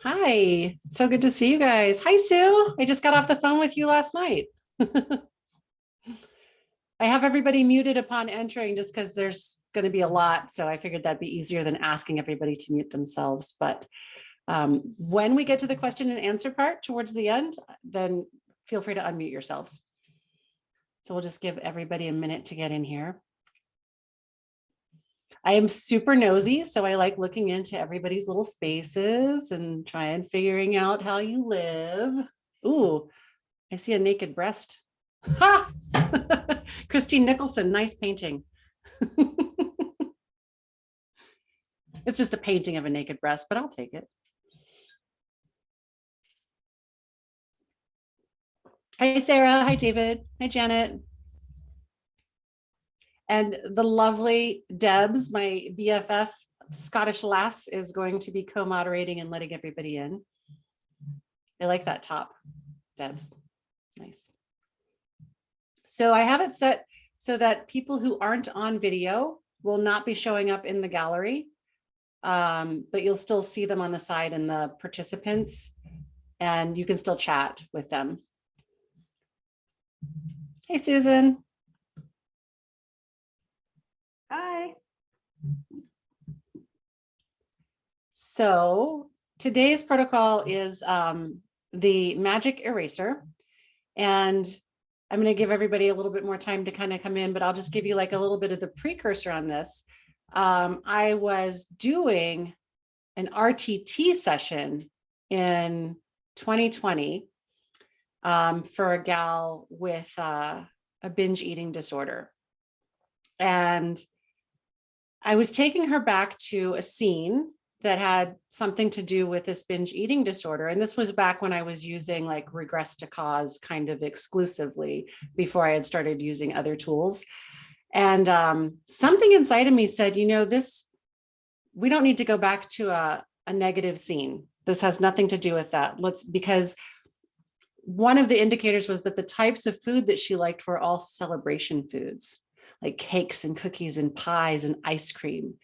Hi, so good to see you guys. Hi, Sue. I just got off the phone with you last night. I have everybody muted upon entering just because there's going to be a lot. So I figured that'd be easier than asking everybody to mute themselves. But when we get to the question and answer part towards the end, then feel free to unmute yourselves. So we'll just give everybody a minute to get in here. I am super nosy, so I like looking into everybody's little spaces and trying figuring out how you live. Ooh, I see a naked breast. Ha! Christine Nicholson, nice painting. It's just a painting of a naked breast, but I'll take it. Hi, Sarah. Hi, David. Hi, Janet. And the lovely Debs, my BFF Scottish lass, is going to be co-moderating and letting everybody in. I like that top, Debs. Nice. So I have it set so that people who aren't on video will not be showing up in the gallery, but you'll still see them on the side and the participants, and you can still chat with them. Hey, Susan. Hi. So today's protocol is the magic eraser. And I'm going to give everybody a little bit more time to kind of come in, but I'll just give you like a little bit of the precursor on this. I was doing an RTT session in 2020 for a gal with a binge eating disorder. And I was taking her back to a scene that had something to do with this binge eating disorder. And this was back when I was using like regress to cause kind of exclusively before I had started using other tools. And something inside of me said, you know, we don't need to go back to a negative scene. This has nothing to do with that. Because one of the indicators was that the types of food that she liked were all celebration foods, like cakes and cookies and pies and ice cream.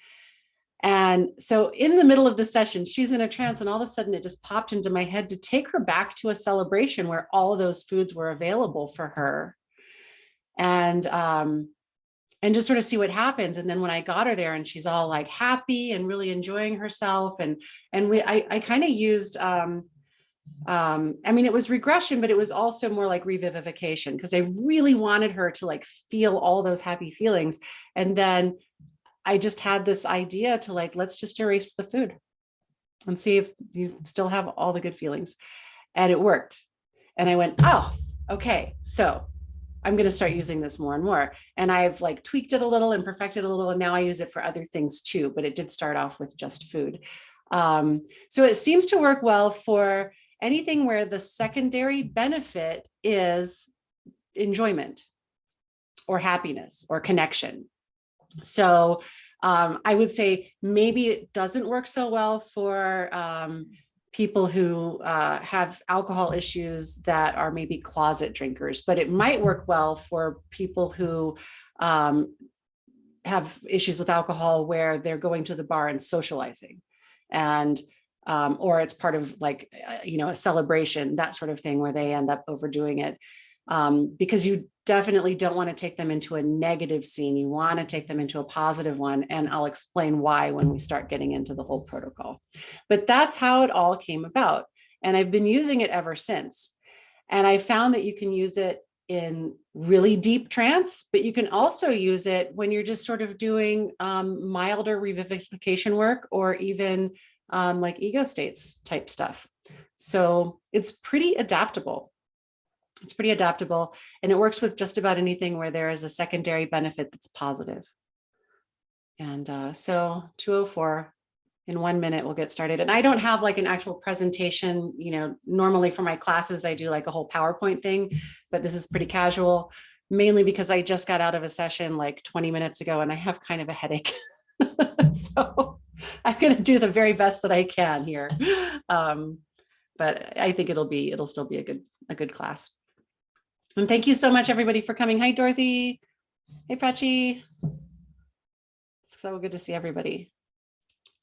And so in the middle of the session, she's in a trance, and all of a sudden it just popped into my head to take her back to a celebration where all of those foods were available for her. And just sort of see what happens. And then when I got her there and she's all like happy and really enjoying herself, and I kind of used I mean, it was regression, but it was also more like revivification, because I really wanted her to like feel all those happy feelings. And then I just had this idea to like, let's just erase the food and see if you still have all the good feelings. And it worked. And I went, oh, okay. So I'm going to start using this more and more. And I've like tweaked it a little and perfected a little. And now I use it for other things too, but it did start off with just food. So it seems to work well for anything where the secondary benefit is enjoyment or happiness or connection. So I would say maybe it doesn't work so well for people who have alcohol issues that are maybe closet drinkers, but it might work well for people who have issues with alcohol where they're going to the bar and socializing, and or it's part of like, a celebration, that sort of thing, where they end up overdoing it. Because you definitely don't want to take them into a negative scene. You want to take them into a positive one. And I'll explain why when we start getting into the whole protocol. But that's how it all came about. And I've been using it ever since. And I found that you can use it in really deep trance, but you can also use it when you're just sort of doing milder revivification work, or even like ego states type stuff. So it's pretty adaptable. It's pretty adaptable, and it works with just about anything where there is a secondary benefit that's positive. And so 2:04, in 1 minute, we'll get started. And I don't have like an actual presentation, normally for my classes, I do like a whole PowerPoint thing, but this is pretty casual, mainly because I just got out of a session like 20 minutes ago and I have kind of a headache. So I'm going to do the very best that I can here. But I think it'll still be a good class. And thank you so much, everybody, for coming. Hi, Dorothy. Hey, Prachi. So good to see everybody.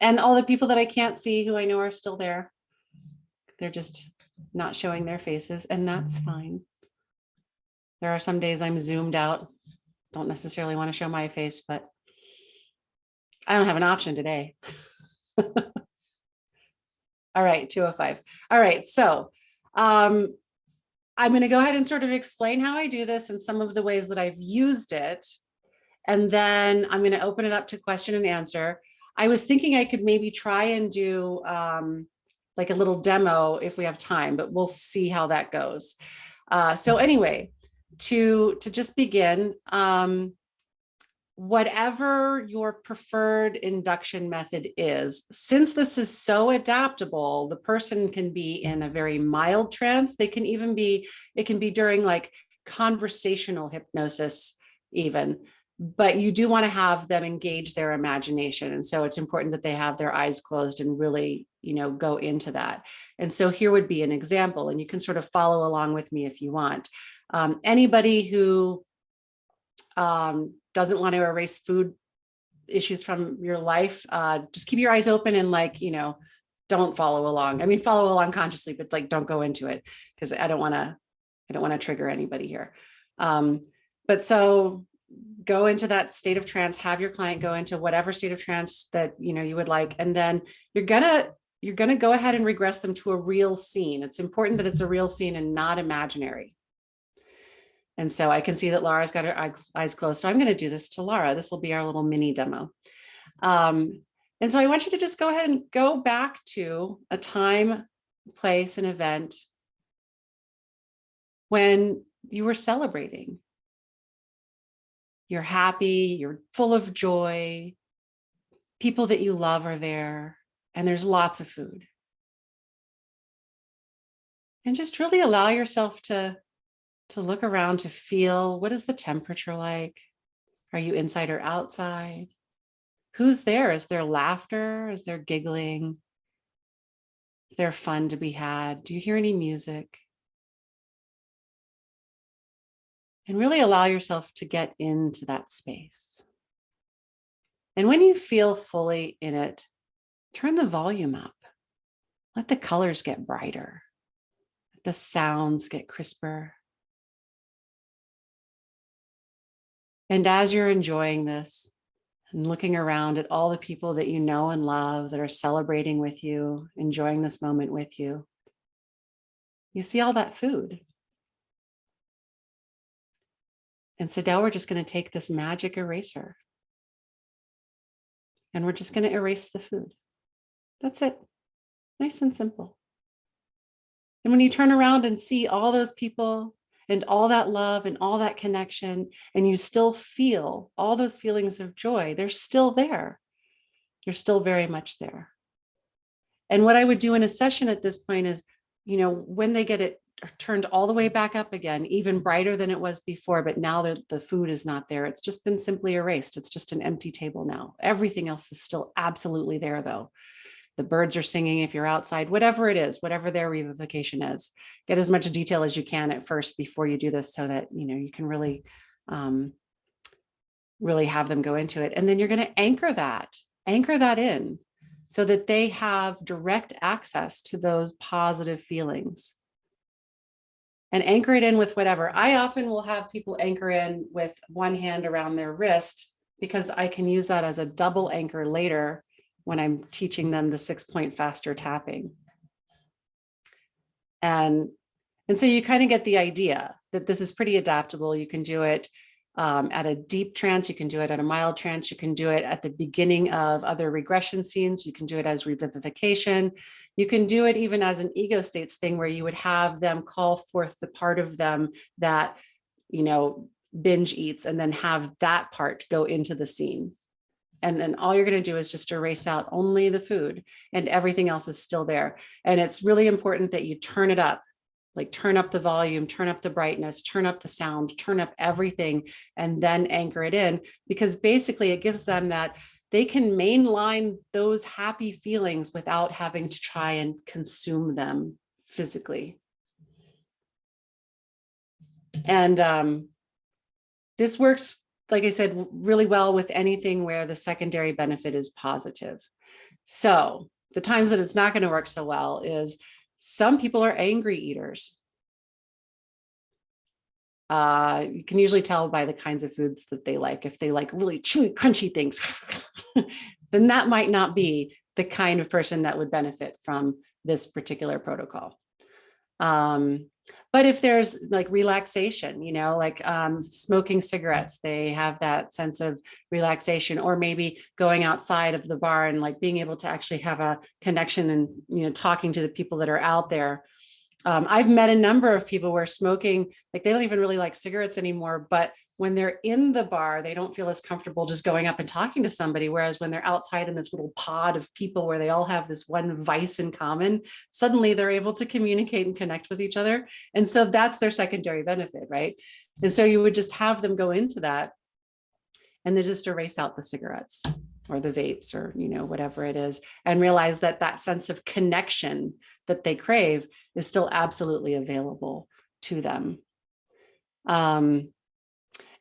And all the people that I can't see who I know are still there. They're just not showing their faces, and that's fine. There are some days I'm zoomed out, don't necessarily want to show my face, but I don't have an option today. All right, 205. All right, so I'm going to go ahead and sort of explain how I do this and some of the ways that I've used it. And then I'm going to open it up to question and answer. I was thinking I could maybe try and do like a little demo if we have time, but we'll see how that goes. So anyway, to just begin, whatever your preferred induction method is, since this is so adaptable, the person can be in a very mild trance. They can even be, it can be during like conversational hypnosis even, but you do want to have them engage their imagination. And so it's important that they have their eyes closed and really, go into that. And so here would be an example, and you can sort of follow along with me if you want. Anybody who doesn't want to erase food issues from your life, just keep your eyes open and don't follow along. I mean, follow along consciously, but don't go into it, because I don't want to trigger anybody here. But so go into that state of trance, have your client go into whatever state of trance that, you would like. And then you're going to go ahead and regress them to a real scene. It's important that it's a real scene and not imaginary. And so I can see that Laura's got her eyes closed. So I'm going to do this to Laura. This will be our little mini demo. And so I want you to just go ahead and go back to a time, place, and event when you were celebrating. You're happy, you're full of joy, people that you love are there, and there's lots of food. And just really allow yourself to look around, to feel, what is the temperature like? Are you inside or outside? Who's there? Is there laughter? Is there giggling? Is there fun to be had? Do you hear any music? And really allow yourself to get into that space. And when you feel fully in it, turn the volume up. Let the colors get brighter. Let the sounds get crisper. And as you're enjoying this and looking around at all the people that you know and love that are celebrating with you, enjoying this moment with you, you see all that food. And so now we're just going to take this magic eraser and we're just going to erase the food. That's it. Nice and simple. And when you turn around and see all those people and all that love and all that connection, and you still feel all those feelings of joy, they're still there. They're still very much there. And what I would do in a session at this point is, when they get it turned all the way back up again, even brighter than it was before, but now the food is not there. It's just been simply erased. It's just an empty table now. Everything else is still absolutely there though. The birds are singing if you're outside, whatever it is, whatever their revivification is. Get as much detail as you can at first before you do this so that, you can really, really have them go into it. And then you're going to anchor that in so that they have direct access to those positive feelings. And anchor it in with whatever. I often will have people anchor in with one hand around their wrist, because I can use that as a double anchor later when I'm teaching them the 6-point faster tapping. And so you kind of get the idea that this is pretty adaptable. You can do it at a deep trance. You can do it at a mild trance. You can do it at the beginning of other regression scenes. You can do it as revivification. You can do it even as an ego states thing, where you would have them call forth the part of them that, binge eats, and then have that part go into the scene. And then all you're going to do is just erase out only the food, and everything else is still there. And it's really important that you turn it up, turn up the volume, turn up the brightness, turn up the sound, turn up everything, and then anchor it in, because basically it gives them that they can mainline those happy feelings without having to try and consume them physically. And this works, like I said, really well with anything where the secondary benefit is positive. So the times that it's not going to work so well is Some people are angry eaters. You can usually tell by the kinds of foods that they like. If they like really chewy, crunchy things, then that might not be the kind of person that would benefit from this particular protocol. But if there's like relaxation, like smoking cigarettes, they have that sense of relaxation, or maybe going outside of the bar and like being able to actually have a connection and, talking to the people that are out there. I've met a number of people where smoking, like they don't even really like cigarettes anymore, but when they're in the bar, they don't feel as comfortable just going up and talking to somebody. Whereas when they're outside in this little pod of people where they all have this one vice in common, suddenly they're able to communicate and connect with each other. And so that's their secondary benefit, right? And so you would just have them go into that and then just erase out the cigarettes or the vapes or, whatever it is, and realize that that sense of connection that they crave is still absolutely available to them.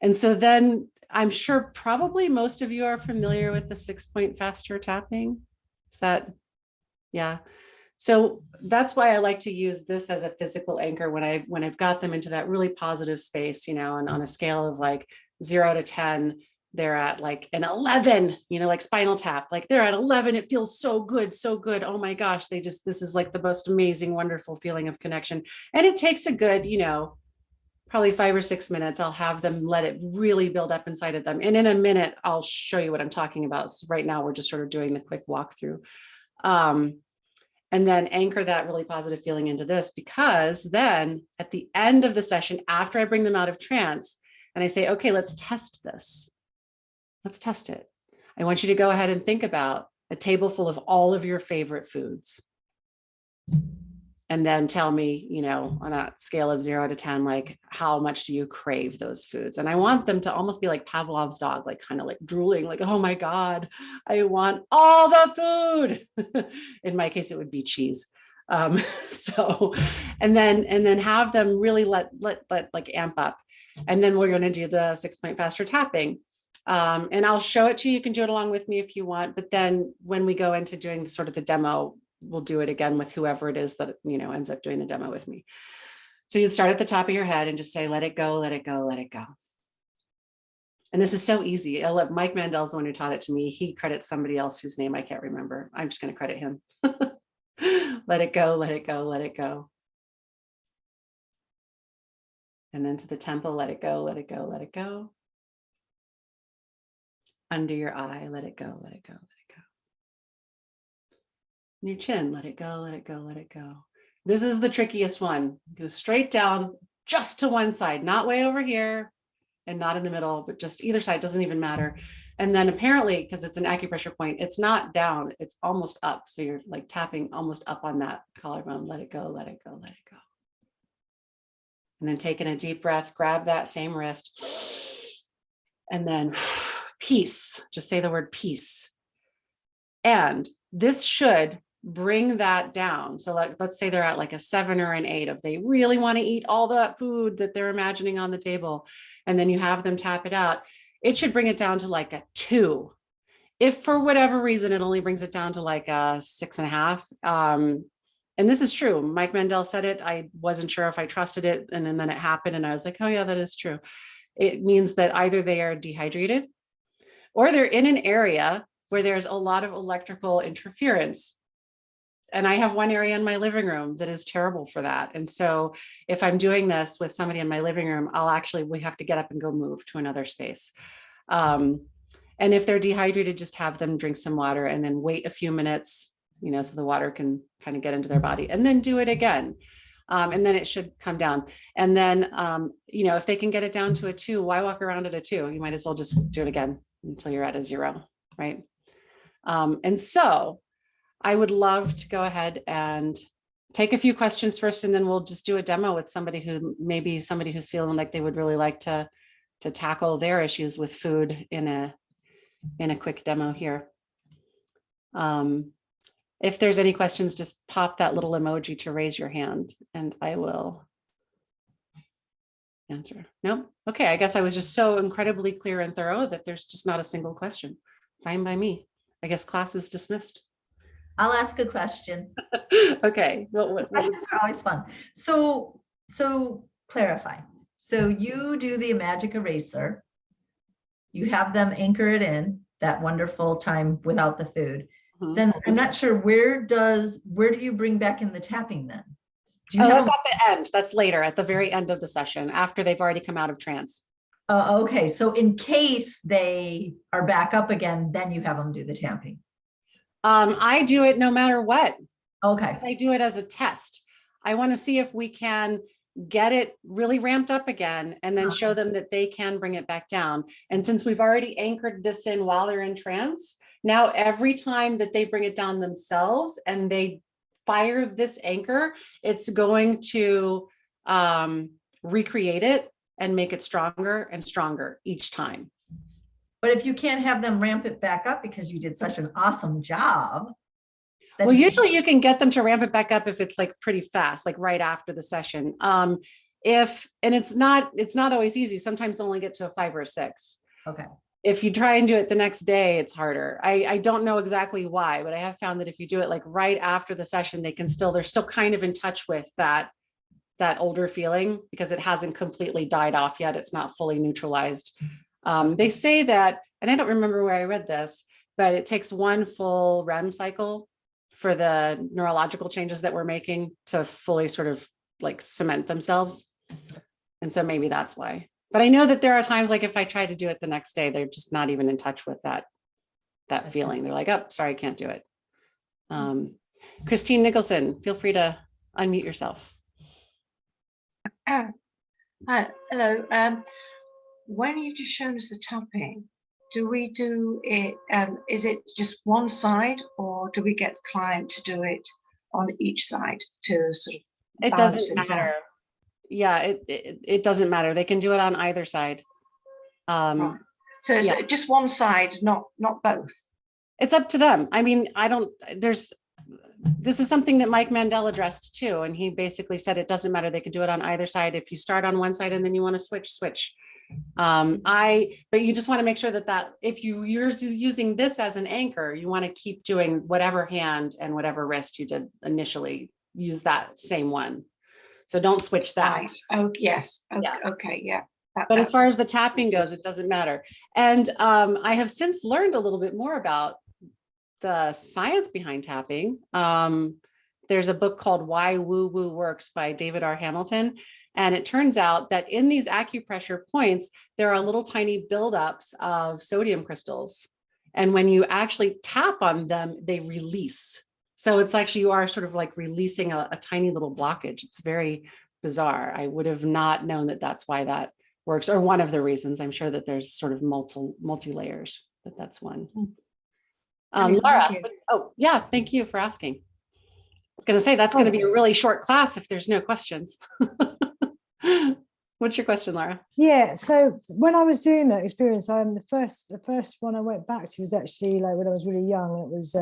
And so then I'm sure probably most of you are familiar with the 6-point faster tapping. Is that, yeah. So that's why I like to use this as a physical anchor when I've got them into that really positive space, and on a scale of like 0 to 10, they're at like an 11, like spinal tap, like they're at 11. It feels so good, so good. Oh my gosh, this is like the most amazing, wonderful feeling of connection. And it takes a good, probably 5 or 6 minutes. I'll have them let it really build up inside of them. And in a minute, I'll show you what I'm talking about. So right now, we're just sort of doing the quick walkthrough. And then anchor that really positive feeling into this, because then at the end of the session, after I bring them out of trance and I say, okay, let's test this. Let's test it. I want you to go ahead and think about a table full of all of your favorite foods. And then tell me, on a scale of 0 to 10, like how much do you crave those foods? And I want them to almost be like Pavlov's dog, like kind of like drooling, like, oh my God, I want all the food. In my case, it would be cheese. And then have them really let like amp up. And then we're going to do the 6-point faster tapping. And I'll show it to you. You can do it along with me if you want. But then when we go into doing sort of the demo, we'll do it again with whoever it is that, ends up doing the demo with me. So you'd start at the top of your head and just say, let it go, let it go, let it go. And this is so easy. Mike Mandel's the one who taught it to me. He credits somebody else whose name I can't remember. I'm just going to credit him. Let it go, let it go, let it go. And then to the temple, let it go, let it go, let it go. Under your eye, let it go, let it go, let it go. And your chin, let it go, let it go, let it go. This is the trickiest one. Go straight down, just to one side, not way over here and not in the middle, but just either side, doesn't even matter. And then apparently, because it's an acupressure point, it's not down, it's almost up. So you're like tapping almost up on that collarbone. Let it go, let it go, let it go. And then taking a deep breath, grab that same wrist. And then peace, just say the word peace. And this should bring that down. So let's say they're at like a 7 or an 8 if they really want to eat all that food that they're imagining on the table, and then you have them tap it out. It should bring it down to like a 2. If for whatever reason, it only brings it down to like a 6.5. And this is true. Mike Mandel said it. I wasn't sure if I trusted it. And then it happened. And I was like, oh yeah, that is true. It means that either they are dehydrated or they're in an area where there's a lot of electrical interference. And I have one area in my living room that is terrible for that. And so if I'm doing this with somebody in my living room, we have to get up and go move to another space. And if they're dehydrated, just have them drink some water and then wait a few minutes, so the water can kind of get into their body, and then do it again. And then it should come down. And then, if they can get it down to a 2, why walk around at a 2? You might as well just do it again until you're at a 0, right? And so I would love to go ahead and take a few questions first, and then we'll just do a demo with somebody who's feeling like they would really like to tackle their issues with food in a quick demo here. If there's any questions, just pop that little emoji to raise your hand and I will answer. No? Okay, I guess I was just so incredibly clear and thorough that there's just not a single question. Fine by me. I guess class is dismissed. I'll ask a question. Okay. Questions are always fun. So clarify. So you do the magic eraser. You have them anchor it in that wonderful time without the food. Mhm. Then I'm not sure where do you bring back in the tapping then? Do you Oh, have that's at the end. That's later at the very end of the session after they've already come out of trance. okay, so in case they are back up again, then you have them do the tapping. I do it no matter what. Okay. I do it as a test. I want to see if we can get it really ramped up again and then show them that they can bring it back down. And since we've already anchored this in while they're in trance, now every time that they bring it down themselves and they fire this anchor, it's going to recreate it and make it stronger and stronger each time. But if you can't have them ramp it back up because you did such an awesome job. Well, usually you can get them to ramp it back up if it's like pretty fast, like right after the session. And it's not always easy. Sometimes they'll only get to a 5 or a 6. Okay. If you try and do it the next day, it's harder. I don't know exactly why, but I have found that if you do it like right after the session, they're still kind of in touch with that older feeling because it hasn't completely died off yet. It's not fully neutralized. They say that, and I don't remember where I read this, but it takes one full REM cycle for the neurological changes that we're making to fully sort of like cement themselves. And so maybe that's why. But I know that there are times like if I try to do it the next day, they're just not even in touch with that feeling. They're like, oh, sorry, I can't do it. Christine Nicholson, feel free to unmute yourself. Hi, hello. When you've just shown us the tapping, do we do it, is it just one side or do we get the client to do it on each side to sort of it doesn't matter. Yeah, it doesn't matter. They can do it on either side. Right. So it's just one side, not both. It's up to them. I mean, this is something that Mike Mandel addressed too. And he basically said, it doesn't matter. They can do it on either side. If you start on one side and then you want to switch. But you just want to make sure that if you're using this as an anchor, you want to keep doing whatever hand and whatever wrist you did initially, use that same one. So don't switch that. Right. Oh, yes. Okay. Yeah. Okay. Yeah. But as far as the tapping goes, it doesn't matter. And I have since learned a little bit more about the science behind tapping. There's a book called Why Woo Woo Works by David R. Hamilton. And it turns out that in these acupressure points, there are little tiny buildups of sodium crystals. And when you actually tap on them, they release. So it's actually, you are sort of like releasing a tiny little blockage. It's very bizarre. I would have not known that that's why that works, or one of the reasons. I'm sure that there's sort of multi layers, but that's one. Laura, yeah, thank you for asking. I was going to say that's going to be a really short class if there's no questions. What's your question, Laura? Yeah, so when I was doing that experience, the first one I went back to was actually like when I was really young. It was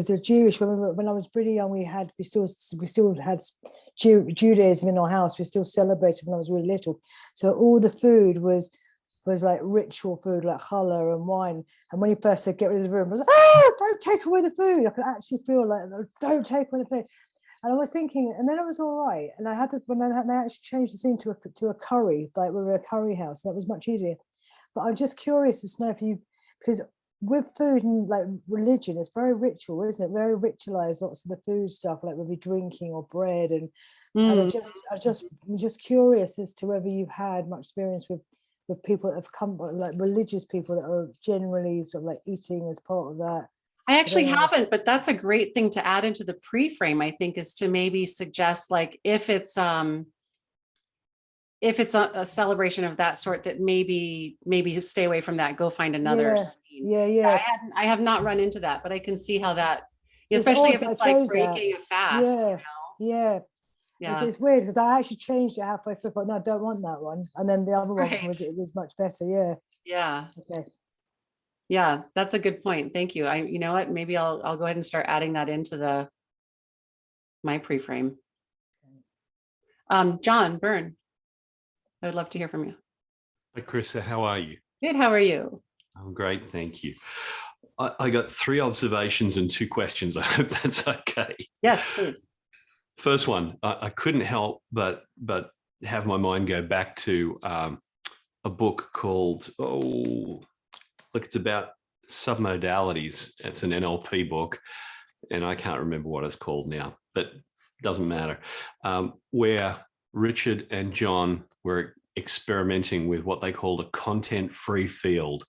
a Jewish. When I was pretty young, we still had Judaism in our house. We still celebrated when I was really little. So all the food was like ritual food, like challah and wine. And when you first said get rid of the room, I was like, don't take away the food. I could actually feel like, don't take away the food. And I was thinking, and then it was all right. And I had when I actually changed the scene to a curry, like we were a curry house. That was much easier. But I'm just curious to know because with food and like religion, it's very ritual, isn't it? Very ritualized, lots of the food stuff, like we'll be drinking or bread. And I'm just curious as to whether you've had much experience with people that have come, like religious people that are generally sort of like eating as part of that. I actually haven't, but that's a great thing to add into the pre-frame, I think, is to maybe suggest like if it's a celebration of that sort, that maybe stay away from that, go find another scene. Yeah. I have not run into that, but I can see how that, especially if it's like breaking a fast, you know? Yeah. It's weird because I actually changed it halfway through, but no, I don't want that one. And then the other one was much better. Yeah. Okay. Yeah, that's a good point. Thank you. You know what? Maybe I'll go ahead and start adding that into my pre-frame. John Byrne, I would love to hear from you. Hi, Kryssa. How are you? Good. How are you? I'm great. Thank you. I got 3 observations and 2 questions. I hope that's okay. Yes, please. First one, I couldn't help but have my mind go back to a book called, look, it's about submodalities. It's an NLP book, and I can't remember what it's called now, but doesn't matter. Where Richard and John were experimenting with what they called a content-free field.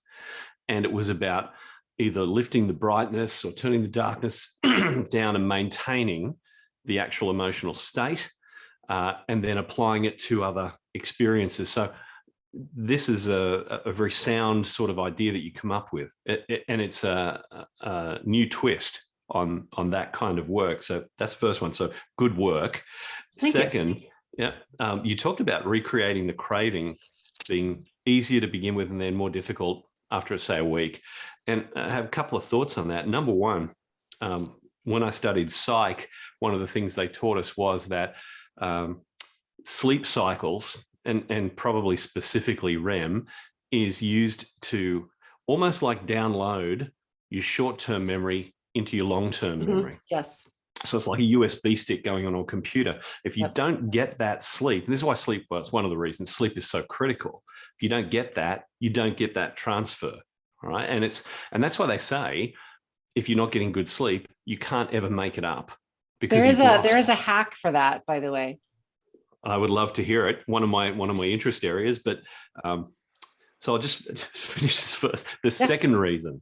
And it was about either lifting the brightness or turning the darkness down and maintaining the actual emotional state, and then applying it to other experiences. So this is a very sound sort of idea that you come up with, and it's a new twist on that kind of work. So that's the first one. So good work. Thank Second, you talked about recreating the craving being easier to begin with and then more difficult after, say, a week. And I have a couple of thoughts on that. Number one, when I studied psych, one of the things they taught us was that sleep cycles, and probably specifically REM, is used to almost like download your short-term memory into your long-term memory. Yes. So it's like a USB stick going on a computer. If you don't get that sleep, and this is why sleep, well, it's one of the reasons sleep is so critical. If you don't get that, you don't get that transfer. All right. And that's why they say, if you're not getting good sleep, you can't ever make it up. Because there is a hack for that, by the way. I would love to hear it. One of my interest areas, but so I'll just finish this first. The second reason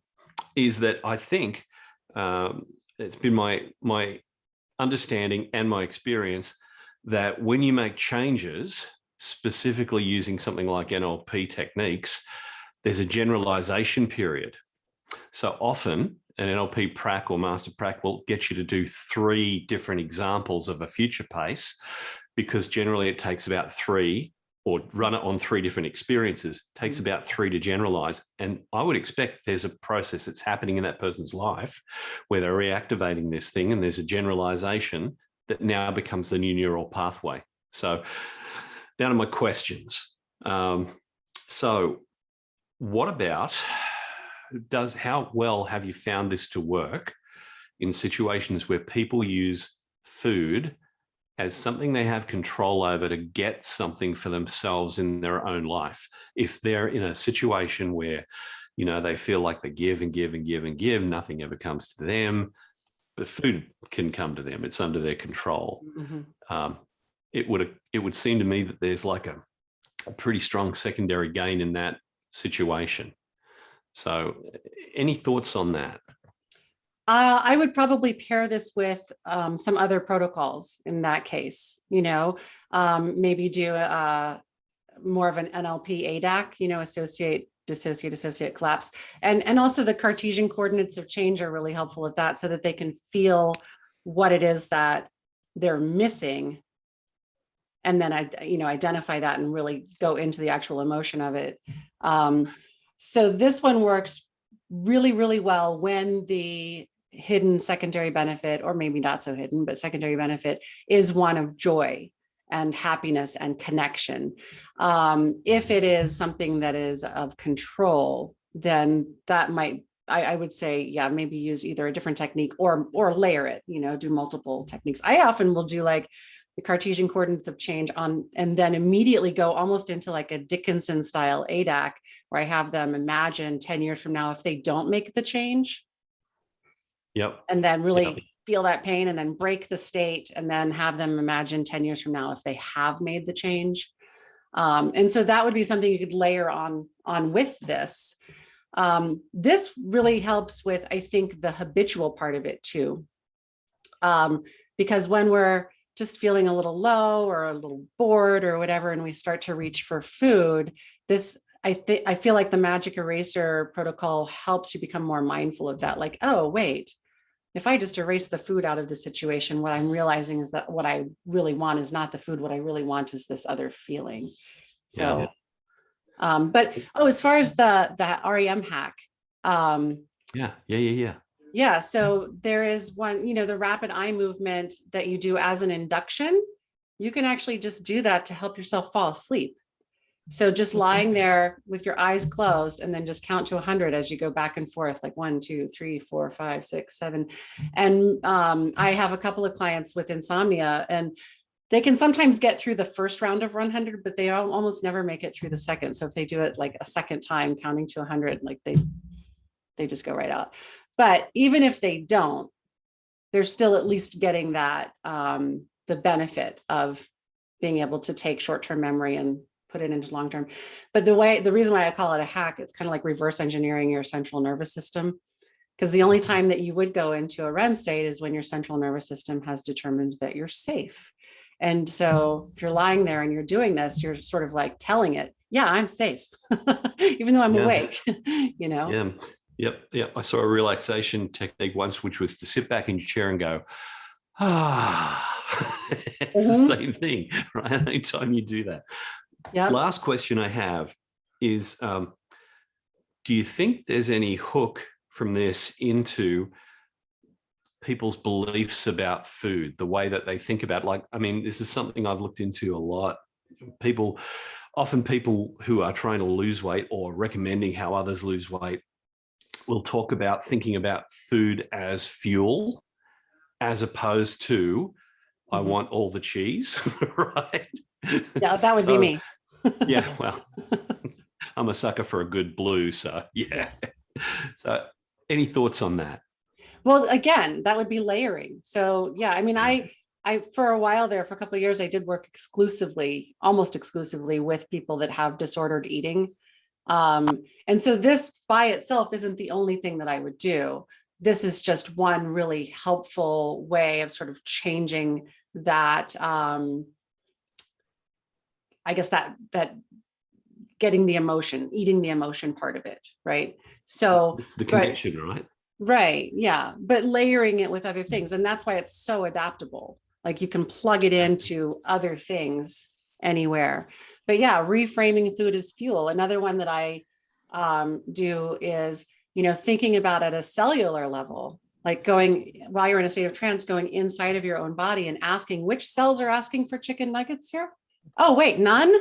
is that I think it's been my understanding and my experience that when you make changes, specifically using something like NLP techniques, there's a generalization period. So often an NLP prac or master prac will get you to do 3 different examples of a future pace, because generally it takes about 3, or run it on 3 different experiences, takes about 3 to generalize. And I would expect there's a process that's happening in that person's life where they're reactivating this thing, and there's a generalization that now becomes the new neural pathway. So down to my questions. So what about, how well have you found this to work in situations where people use food as something they have control over to get something for themselves in their own life? If they're in a situation where, they feel like they give and give and give and give, nothing ever comes to them, but food can come to them. It's under their control. It would seem to me that there's like a pretty strong secondary gain in that situation. So any thoughts on that? I would probably pair this with some other protocols in that case, maybe do more of an NLP ADAC, associate, dissociate, collapse. And also the Cartesian coordinates of change are really helpful with that, so that they can feel what it is that they're missing. And then identify that and really go into the actual emotion of it. So this one works really, really well when the hidden secondary benefit, or maybe not so hidden, but secondary benefit, is one of joy and happiness and connection. If it is something that is of control, then that might, I would say, maybe use either a different technique or layer it, do multiple techniques. I often will do like the Cartesian coordinates of change on, and then immediately go almost into like a Dickinson style ADAC, where I have them imagine 10 years from now if they don't make the change. And then really feel that pain, and then break the state, and then have them imagine 10 years from now if they have made the change. And so that would be something you could layer on with this. This really helps with, I think, the habitual part of it too. Because when we're just feeling a little low or a little bored or whatever, and we start to reach for food, I feel like the magic eraser protocol helps you become more mindful of that. Like, oh, wait, if I just erase the food out of the situation, what I'm realizing is that what I really want is not the food. What I really want is this other feeling. So, but as far as the REM hack. Yeah. So there is one, the rapid eye movement that you do as an induction. You can actually just do that to help yourself fall asleep. So just lying there with your eyes closed and then just count to 100 as you go back and forth, like 1, 2, 3, 4, 5, 6, 7. And I have a couple of clients with insomnia, and they can sometimes get through the first round of 100, but they almost never make it through the second. So if they do it like a second time, counting to 100, like they just go right out. But even if they don't, they're still at least getting that, the benefit of being able to take short-term memory and put it into long-term. But the reason why I call it a hack, it's kind of like reverse engineering your central nervous system. Because the only time that you would go into a REM state is when your central nervous system has determined that you're safe. And so if you're lying there and you're doing this, you're sort of like telling it, yeah, I'm safe, even though I'm awake, you know? Yeah. Yep. I saw a relaxation technique once, which was to sit back in your chair and go, ah, it's the same thing, right? Anytime you do that. Yeah. Last question I have is, do you think there's any hook from this into people's beliefs about food, the way that they think about, like, I mean, this is something I've looked into a lot. Often people who are trying to lose weight or recommending how others lose weight will talk about thinking about food as fuel, as opposed to, I want all the cheese, right? Yeah, that would be me. Yeah, well, I'm a sucker for a good blue, so yeah. Yes. So any thoughts on that? Well, again, that would be layering. So yeah, I mean, I for a while there, for a couple of years, I did work almost exclusively with people that have disordered eating. And so this by itself isn't the only thing that I would do. This is just one really helpful way of sort of changing that, I guess that getting the emotion, eating the emotion part of it, right? So it's the connection, right? Right. Yeah. But layering it with other things. And that's why it's so adaptable. Like you can plug it into other things anywhere. But yeah, reframing food as fuel. Another one that I do is, thinking about at a cellular level, like going while you're in a state of trance, going inside of your own body and asking which cells are asking for chicken nuggets here. Oh, wait, none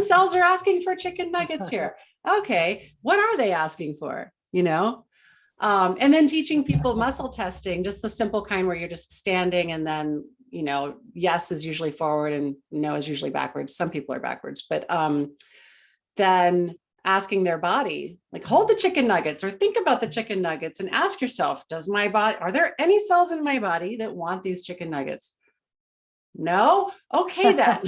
cells are asking for chicken nuggets here. Okay. What are they asking for? And then teaching people muscle testing, just the simple kind where you're just standing and then, yes is usually forward and no is usually backwards. Some people are backwards, but then asking their body, like, hold the chicken nuggets or think about the chicken nuggets and ask yourself, are there any cells in my body that want these chicken nuggets? No? Okay, then,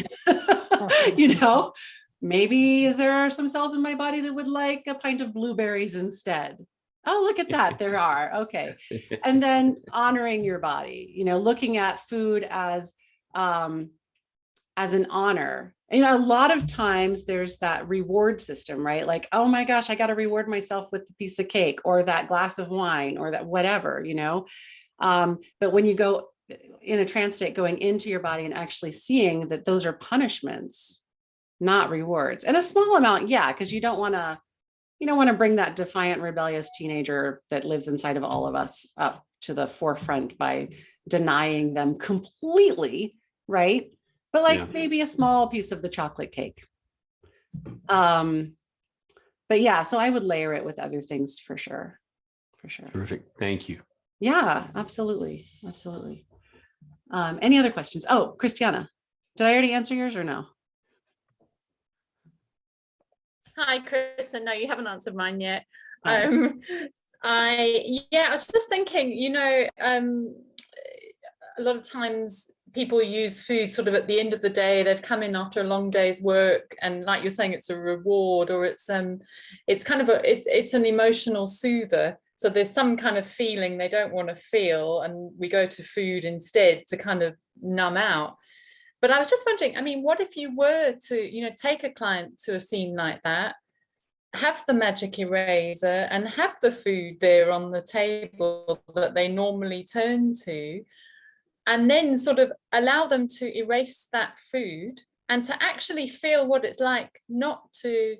maybe there are some cells in my body that would like a pint of blueberries instead. Oh, look at that. There are. Okay. And then honoring your body, looking at food as an honor. A lot of times there's that reward system, right? Like, oh my gosh, I got to reward myself with the piece of cake or that glass of wine or that whatever, but when you go in a trance state, going into your body and actually seeing that those are punishments, not rewards, and a small amount. Yeah. Because you don't want to bring that defiant, rebellious teenager that lives inside of all of us up to the forefront by denying them completely, right? But maybe a small piece of the chocolate cake. But yeah, so I would layer it with other things for sure. Terrific. Thank you. Yeah, absolutely. Absolutely. Any other questions? Oh, Christiana, did I already answer yours or no? Hi, Kryssa. No, you haven't answered mine yet. I was just thinking, a lot of times people use food sort of at the end of the day. They've come in after a long day's work, and like you're saying, it's a reward, or it's kind of it's an emotional soother. So there's some kind of feeling they don't want to feel, and we go to food instead to kind of numb out. But I was just wondering, I mean, what if you were to, take a client to a scene like that, have the magic eraser and have the food there on the table that they normally turn to, and then sort of allow them to erase that food and to actually feel what it's like not to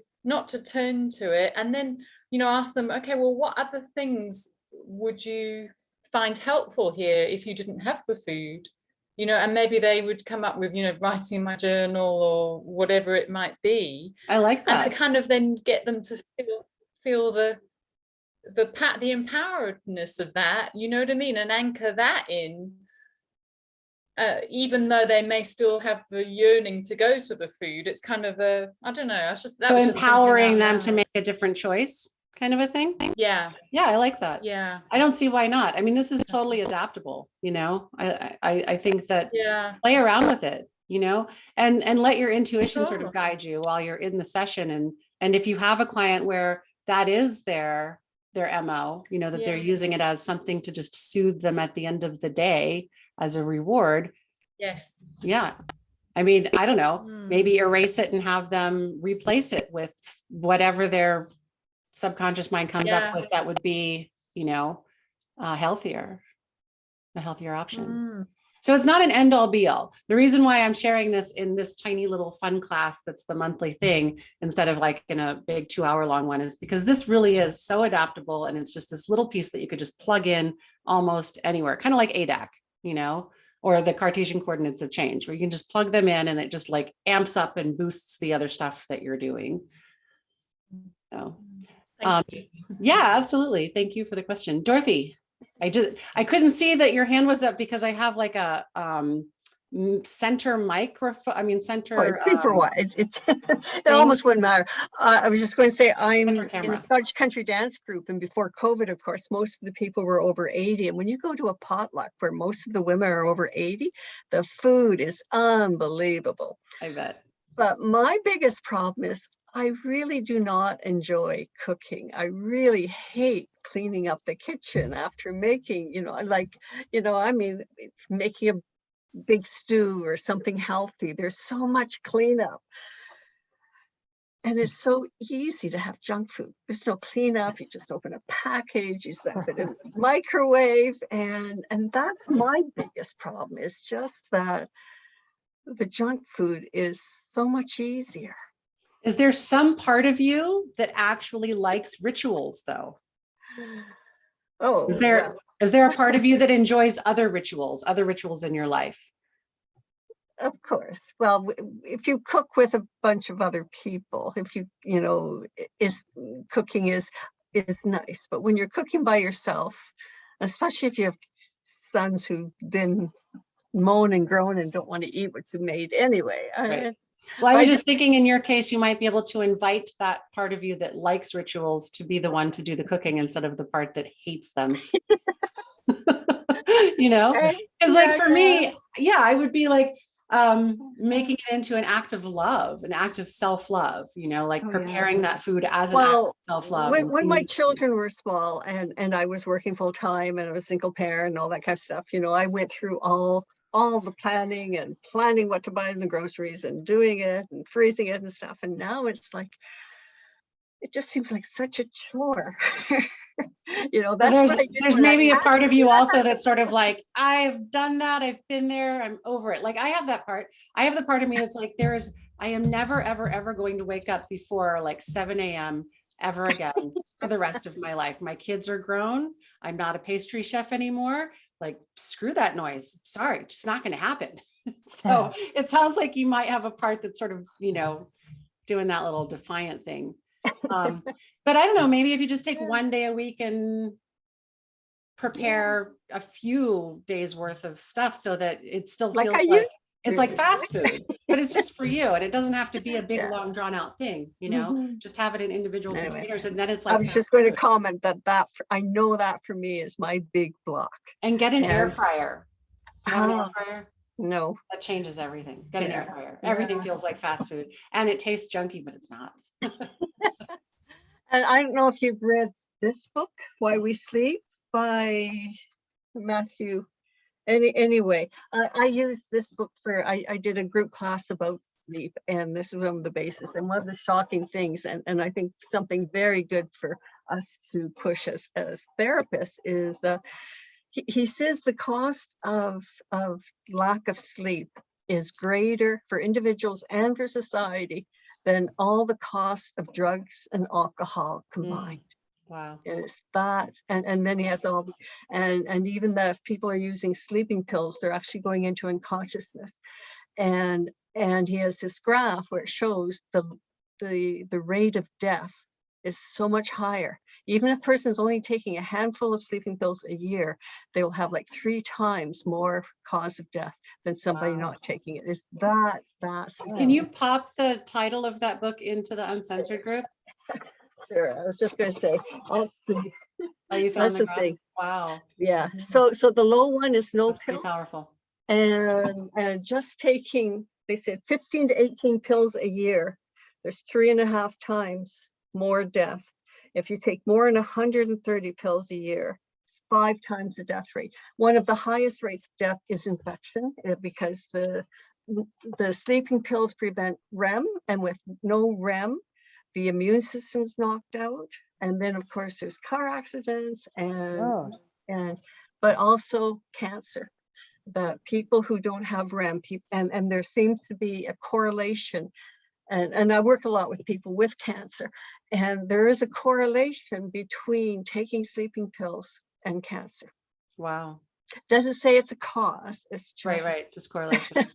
turn to it, and then, ask them, okay, well, what other things would you find helpful here if you didn't have the food? you know, and maybe they would come up with, you know, writing in my journal or whatever it might be. I like And that. to kind of then get them to feel the empoweredness of that, you know what I mean, and anchor that in, even though they may still have the yearning to go to the food. It's kind of a, I don't know, I was just, that So was just thinking empowering out them to loud. make a different choice, kind of a thing. Yeah, Yeah, I like that. yeah, I don't see why not. I mean, this is totally adaptable, you know. I think that yeah, play around with it, you know, and let your intuition sort of Sure. guide you while you're in the session. And if you have a client where that is their MO, you know, that they're Yeah. using it as something to just soothe them at the end of the day as a reward. yes. Yeah. I mean, I don't know, Mm. maybe erase it and have them replace it with whatever their subconscious mind comes Yeah. up with that would be, you know, a healthier option. Mm. So it's not an end all be all. The reason why I'm sharing this in this tiny little fun class that's the monthly thing instead of like in a big 2-hour long one is because this really is so adaptable, and it's just this little piece that you could just plug in almost anywhere, kind of like ADAC, you know, or the Cartesian coordinates of change, where you can just plug them in and it just like amps up and boosts the other stuff that you're doing. So Thank you. yeah, absolutely. Thank you for the question. Dorothy, I couldn't see that your hand was up because I have like a center microphone. I mean, center. Oh, it's been for a while. It's it thing. almost wouldn't matter. I was just going to say I'm Center in camera. a Scottish country dance group, and before COVID, of course, most of the people were over 80. And when you go to a potluck where most of the women are over 80, the food is unbelievable. I bet. But my biggest problem is I really do not enjoy cooking. I really hate cleaning up the kitchen after making, I mean, making a big stew or something healthy. There's so much cleanup. And it's so easy to have junk food. There's no cleanup. You just open a package, you set it in the microwave. And that's my biggest problem, is just that the junk food is so much easier. Is there some part of you that actually likes rituals though? Oh, Is there a part of you that enjoys other rituals in your life? of course. Well, if you cook with a bunch of other people, if cooking is nice. But when you're cooking by yourself, especially if you have sons who then moan and groan and don't want to eat what you made anyway. Right. Well, I was just thinking in your case, you might be able to invite that part of you that likes rituals to be the one to do the cooking instead of the part that hates them. You know, because like for me, I would be like making it into an act of love, an act of self-love, you know, like preparing that food as an act of self-love. When my children were small and I was working full time and I was a single parent and all that kind of stuff, I went through all the planning what to buy in the groceries and doing it and freezing it and stuff. And now it's like, it just seems like such a chore. That's what I did. There's maybe a part of you also that's sort of like, I've done that. I've been there. I'm over it. Like I have that part. I have the part of me that's like, I am never, ever, ever going to wake up before like 7 a.m. ever again for the rest of my life. My kids are grown. I'm not a pastry chef anymore. Like, screw that noise. Sorry, it's not going to happen. So it sounds like you might have a part that's sort of, doing that little defiant thing. But I don't know, maybe if you just take one day a week and prepare a few days worth of stuff so that it still feels like it's like fast food, but it's just for you. And it doesn't have to be a big, long drawn out thing, just have it in individual containers. And then it's like, I was just going to comment that I know that for me is my big block. And get an air fryer. Do you have an air fryer? No. That changes everything. Get an air fryer. Everything feels like fast food and it tastes junky, but it's not. And I don't know if you've read this book, Why We Sleep, by Matthew. Anyway, I used this book I did a group class about sleep, and this is one of the basis. And one of the shocking things, and I think something very good for us to push as therapists is he says the cost of lack of sleep is greater for individuals and for society than all the cost of drugs and alcohol combined. Wow. And it's that, and then he has all, and even that if people are using sleeping pills, they're actually going into unconsciousness. And he has this graph where it shows the rate of death is so much higher. Even if a person is only taking a handful of sleeping pills a year, they will have like 3 times more cause of death than somebody Wow. not taking it. It's that Can you pop the title of that book into the uncensored group? Sure, I was just going to say, I'll see. Oh, you found That's the the graph? thing. Wow. Yeah. So the low one is no That's pretty pills, powerful. and just taking, they said 15 to 18 pills a year, there's 3.5 times more death. If you take more than 130 pills a year, it's 5 times the death rate. One of the highest rates of death is infection, because the sleeping pills prevent REM, and with no REM, the immune system's knocked out. And then of course there's car accidents God. but also cancer. That people who don't have REM, and there seems to be a correlation, and I work a lot with people with cancer, and there is a correlation between taking sleeping pills and cancer. Wow. Doesn't say it's a cause, it's just Right. Just correlation.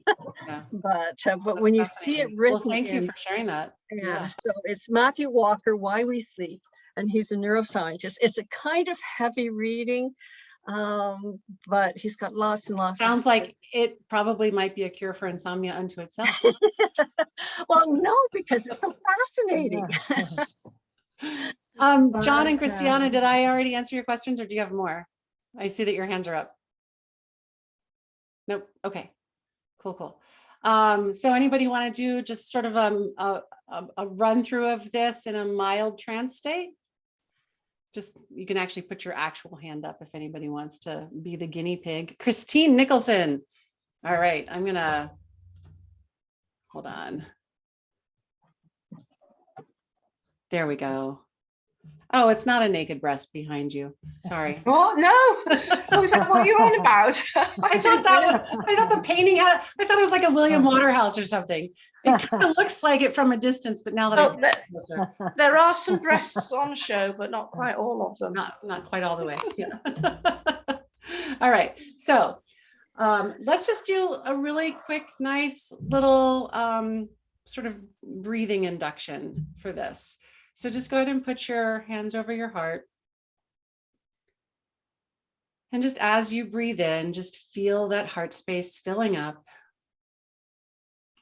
Yeah. but That's when you see it fascinating. written Well, thank you in, for sharing that. yeah, so it's Matthew Walker, Why We Sleep, and he's a neuroscientist. It's a kind of heavy reading, but he's got lots and lots Sounds of like it probably might be a cure for insomnia unto itself. well, no, because it's so fascinating. John and But, Christiana, did I already answer your questions or do you have more? I see that your hands are up. Nope. Okay. Cool. So anybody want to do just sort of a run through of this in a mild trance state? Just, you can actually put your actual hand up if anybody wants to be the guinea pig. Christine Nicholson. All right, I'm gonna, hold on. There we go. Oh, it's not a naked breast behind you. Sorry. What? No. Oh, is that what you're on about? I thought the painting had, I thought it was like a William Waterhouse or something. It kind of looks like it from a distance, but now that I Oh, see it closer, there are some breasts on show, but not quite all of them. not quite all the way. Yeah. All right. So let's just do a really quick, nice little sort of breathing induction for this. So just go ahead and put your hands over your heart. And just as you breathe in, just feel that heart space filling up.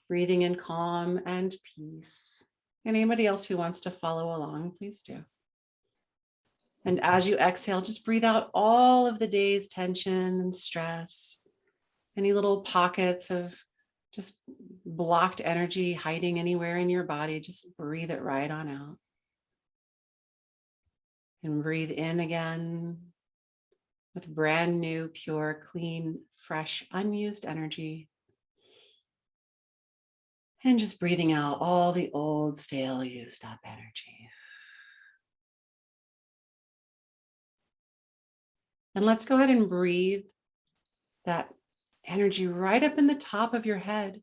Breathing in calm and peace. Anybody else who wants to follow along, please do. And as you exhale, just breathe out all of the day's tension and stress. Any little pockets of just blocked energy hiding anywhere in your body, just breathe it right on out. And breathe in again with brand new, pure, clean, fresh, unused energy. And just breathing out all the old, stale, used up energy. And let's go ahead and breathe that energy right up in the top of your head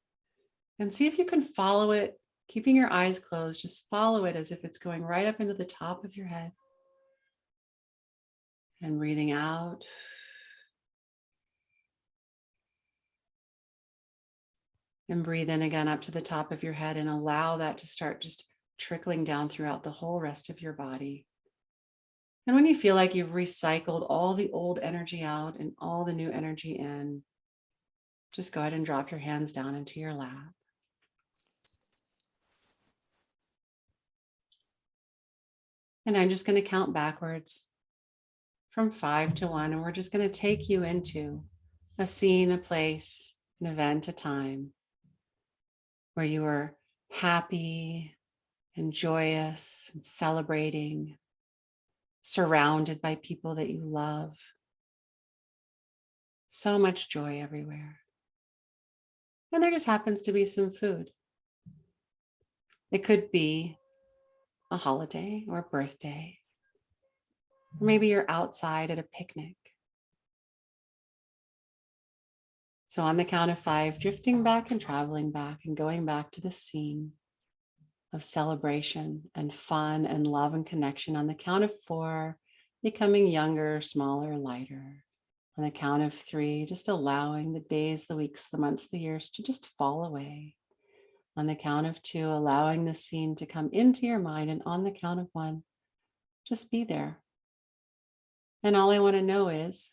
and see if you can follow it, keeping your eyes closed. Just follow it as if it's going right up into the top of your head. And breathing out. And breathe in again up to the top of your head and allow that to start just trickling down throughout the whole rest of your body. And when you feel like you've recycled all the old energy out and all the new energy in, just go ahead and drop your hands down into your lap. And I'm just going to count backwards from 5 to 1. And we're just going to take you into a scene, a place, an event, a time where you are happy and joyous and celebrating, surrounded by people that you love. So much joy everywhere. And there just happens to be some food. It could be a holiday or a birthday. Or maybe you're outside at a picnic. So on the count of 5, drifting back and traveling back and going back to the scene. of celebration and fun and love and connection. On the count of 4, becoming younger, smaller, lighter. On the count of 3, just allowing the days, the weeks, the months, the years to just fall away. On the count of 2, allowing the scene to come into your mind. And on the count of 1, just be there. And all I want to know is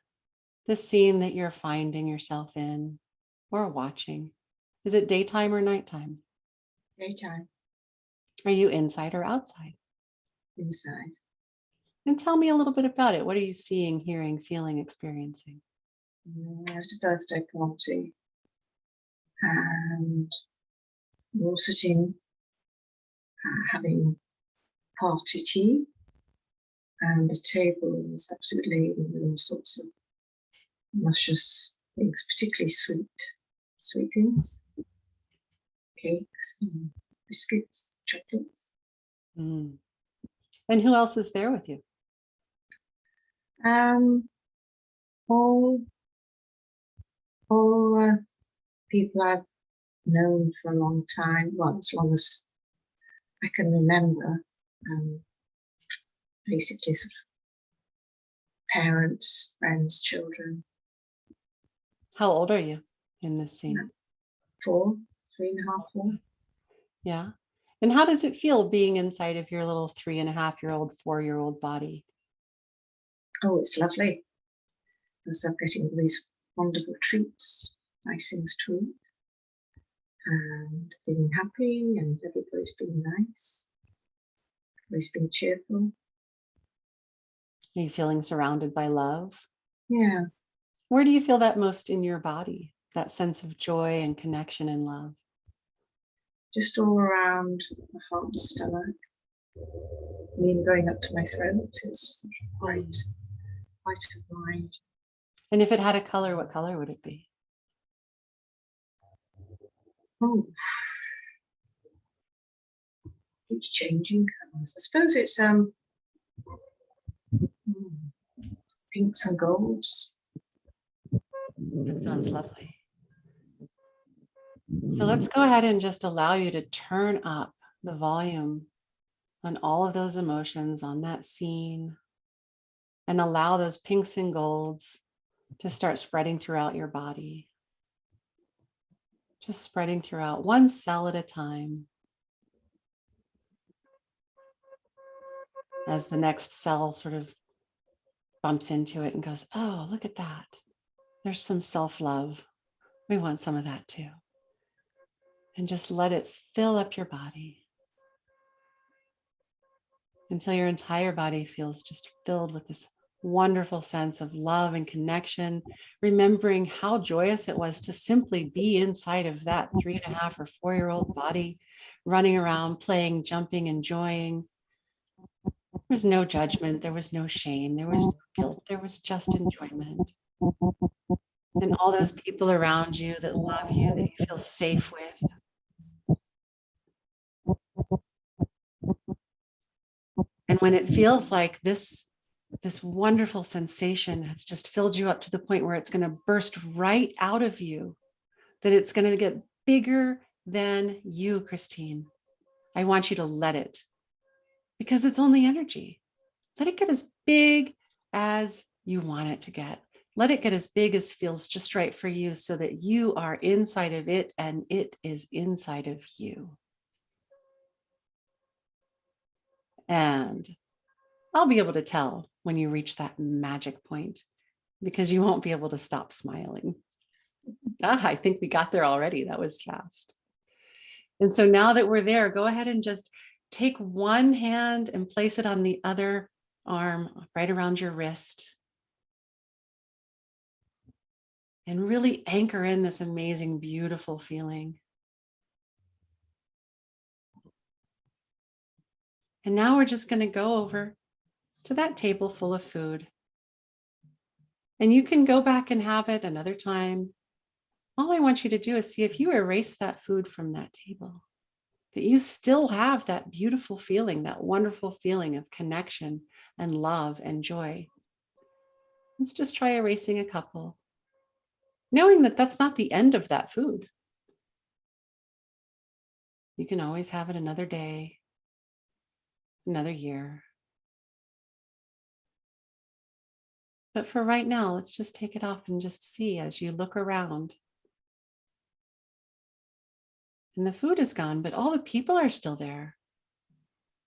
the scene that you're finding yourself in or watching. Is it daytime or nighttime? Daytime, Are you inside or outside? inside. And tell me a little bit about it. What are you seeing, hearing, feeling, experiencing? At a birthday party, and we're all sitting having party tea, and the table is absolutely laden with all sorts of luscious things, particularly sweet things, cakes, and biscuits, chocolates. Mm. And who else is there with you? All people I've known for a long time, well, as long as I can remember, basically sort of parents, friends, children. How old are you in this scene? 4, 3.5, 4. Yeah. And how does it feel being inside of your little 3.5-year-old, 4-year-old body? Oh, it's lovely. Because I'm getting all these wonderful treats, nice things to eat, and being happy, and everybody's being nice, everybody's being cheerful. Are you feeling surrounded by love? Yeah, Where do you feel that most in your body? That sense of joy and connection and love? just all around the heart and stomach. And even going up to my throat is quite a wide. And if it had a color, what color would it be? Oh, it's changing colours. I suppose it's pinks and golds. That sounds lovely. So let's go ahead and just allow you to turn up the volume on all of those emotions on that scene, and allow those pinks and golds to start spreading throughout your body. Just spreading throughout, one cell at a time. As the next cell sort of bumps into it and goes, oh, look at that. There's some self-love. We want some of that too. And just let it fill up your body until your entire body feels just filled with this wonderful sense of love and connection, remembering how joyous it was to simply be inside of that 3.5 or 4-year-old body, running around, playing, jumping, enjoying. There was no judgment, there was no shame, there was no guilt, there was just enjoyment. And all those people around you that love you, that you feel safe with. And when it feels like this wonderful sensation has just filled you up to the point where it's going to burst right out of you, that it's going to get bigger than you, Christine, I want you to let it, because it's only energy. Let it get as big as you want it to get. Let it get as big as feels just right for you, so that you are inside of it and it is inside of you. And I'll be able to tell when you reach that magic point, because you won't be able to stop smiling. I think we got there already. That was fast. And so now that we're there, go ahead and just take one hand and place it on the other arm, right around your wrist. And really anchor in this amazing, beautiful feeling. And now we're just going to go over to that table full of food. And you can go back and have it another time. All I want you to do is see if you erase that food from that table, that you still have that beautiful feeling, that wonderful feeling of connection and love and joy. Let's just try erasing a couple, knowing that that's not the end of that food. You can always have it another day, another year. But for right now, let's just take it off and just see as you look around. And the food is gone, but all the people are still there.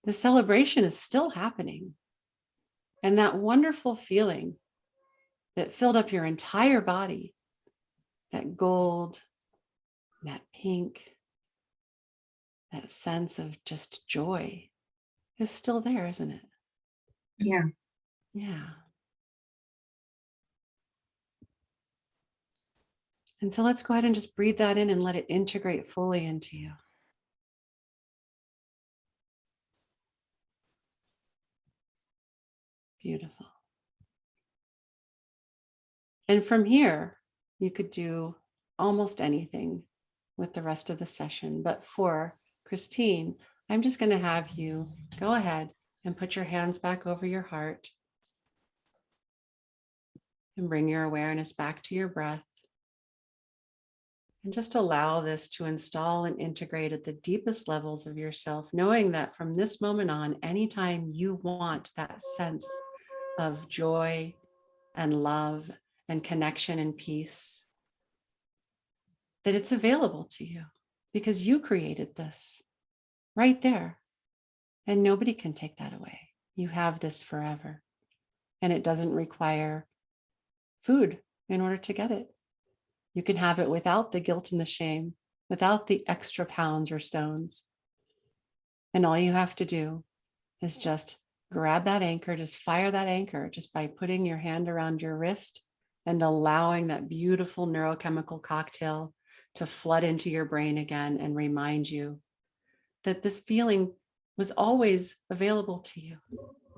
The celebration is still happening. And that wonderful feeling that filled up your entire body, that gold, that pink, that sense of just joy is still there, isn't it? Yeah. Yeah. And so let's go ahead and just breathe that in and let it integrate fully into you. Beautiful. And from here, you could do almost anything with the rest of the session. But for Christine, I'm just going to have you go ahead and put your hands back over your heart and bring your awareness back to your breath. And just allow this to install and integrate at the deepest levels of yourself, knowing that from this moment on, anytime you want that sense of joy and love and connection and peace, that it's available to you because you created this right there. And nobody can take that away. You have this forever. And it doesn't require food in order to get it. You can have it without the guilt and the shame, without the extra pounds or stones. And all you have to do is just grab that anchor, just fire that anchor just by putting your hand around your wrist and allowing that beautiful neurochemical cocktail to flood into your brain again and remind you that this feeling was always available to you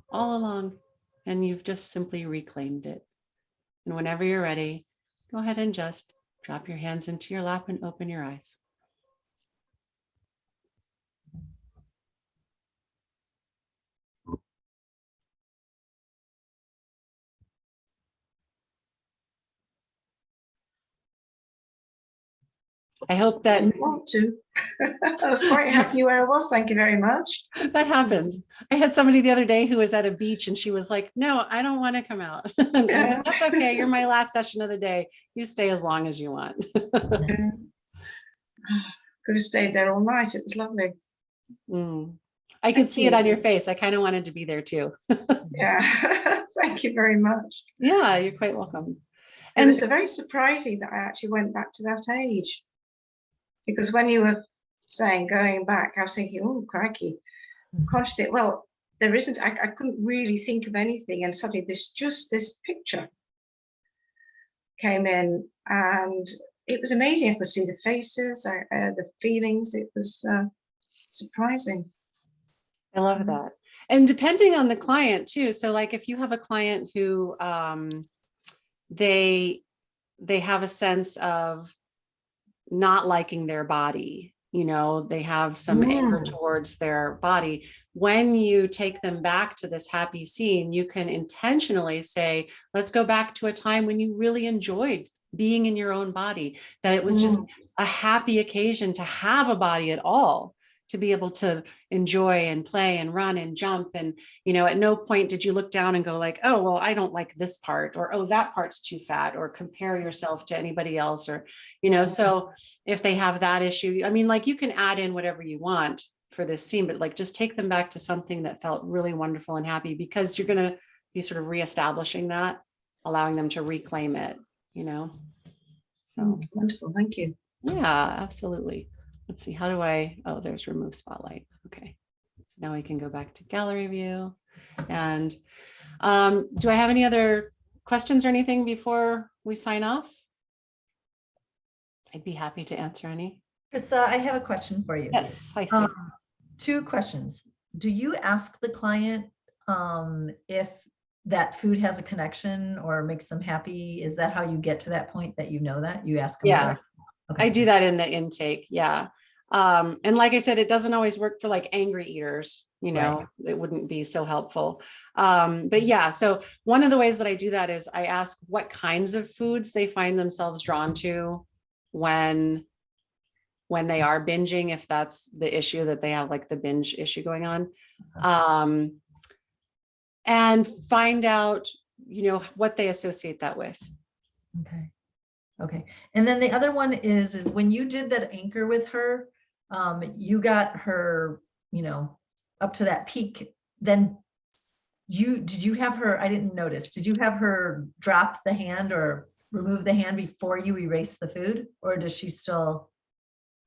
all along, and you've just simply reclaimed it. And whenever you're ready, go ahead and just drop your hands into your lap and open your eyes. I hope that Didn't want to. I was quite happy where I was. Thank you very much. that happens. I had somebody the other day who was at a beach and she was like, no, I don't want to come out. And I was like, that's okay. You're my last session of the day. You stay as long as you want. Could have stayed there all night. It was lovely. I could see it on your face. I kind of wanted to be there too. Yeah. Thank you very much. Yeah, you're quite welcome. And it was very surprising that I actually went back to that age. Because when you were saying going back, I was thinking, oh, crikey, consciously, well, there isn't, I couldn't really think of anything. And suddenly this picture came in and it was amazing. I could see the faces, the feelings. It was surprising. I love that. And depending on the client too. So like if you have a client who they have a sense of not liking their body, you know, they have some anger towards their body. When you take them back to this happy scene, you can intentionally say, let's go back to a time when you really enjoyed being in your own body, that it was just a happy occasion to have a body at all, to be able to enjoy and play and run and jump. And, you know, at no point did you look down and go like, oh, well, I don't like this part, or, oh, that part's too fat, or compare yourself to anybody else, or, you know, so if they have that issue, I mean, like you can add in whatever you want for this scene, but like just take them back to something that felt really wonderful and happy, because you're going to be sort of reestablishing that, allowing them to reclaim it, you know? So Wonderful. Thank you. yeah, absolutely. Let's see, how do I, oh, there's remove spotlight. Okay. So now we can go back to gallery view. And do I have any other questions or anything before we sign off? I'd be happy to answer any. Kryssa, I have a question for you. Yes, I see. 2 questions. Do you ask the client if that food has a connection or makes them happy? Is that how you get to that point that you know that? You ask them? Yeah. Okay. I do that in the intake. Yeah. And like I said, it doesn't always work for like angry eaters, you know, it wouldn't be so helpful. But yeah, so one of the ways that I do that is I ask what kinds of foods they find themselves drawn to when when they are binging, if that's the issue that they have, like the binge issue going on. And find out, what they associate that with. Okay. Okay. And then the other one is when you did that anchor with her, you got her, up to that peak, then did you have her, I didn't notice, did you have her drop the hand or remove the hand before you erase the food? Or does she still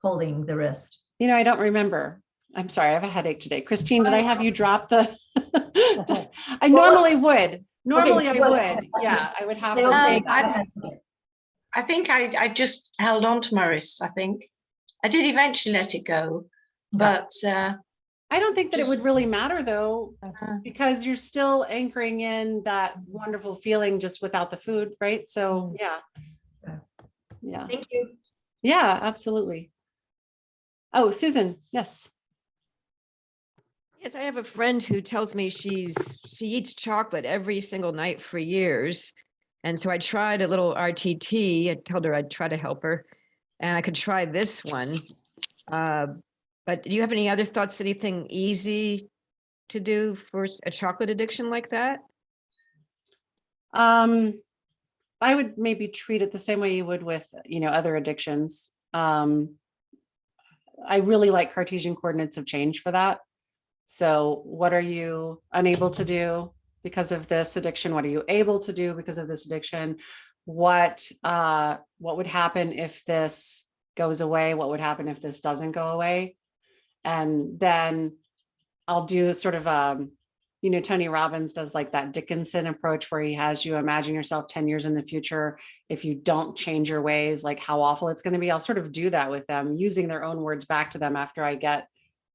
holding the wrist? I don't remember. I'm sorry, I have a headache today. Christine, did I have you drop the? I normally would. Normally I would. Yeah, I would have. Okay, them. go ahead. I think I just held on to my wrist. I think I did eventually let it go, but I don't think that it would really matter though, Uh-huh. because you're still anchoring in that wonderful feeling just without the food, right? So yeah. Yeah. Thank you. Yeah, absolutely. Oh, Susan, yes. Yes, I have a friend who tells me she eats chocolate every single night for years. And so I tried a little RTT. I told her I'd try to help her, and I could try this one. But do you have any other thoughts, anything easy to do for a chocolate addiction like that? I would maybe treat it the same way you would with, other addictions. I really like Cartesian coordinates of change for that. So what are you unable to do because of this addiction? What are you able to do because of this addiction? What would happen if this goes away? What would happen if this doesn't go away? And then I'll do sort of, Tony Robbins does like that Dickinson approach where he has you imagine yourself 10 years in the future. If you don't change your ways, like how awful it's going to be. I'll sort of do that with them using their own words back to them after I get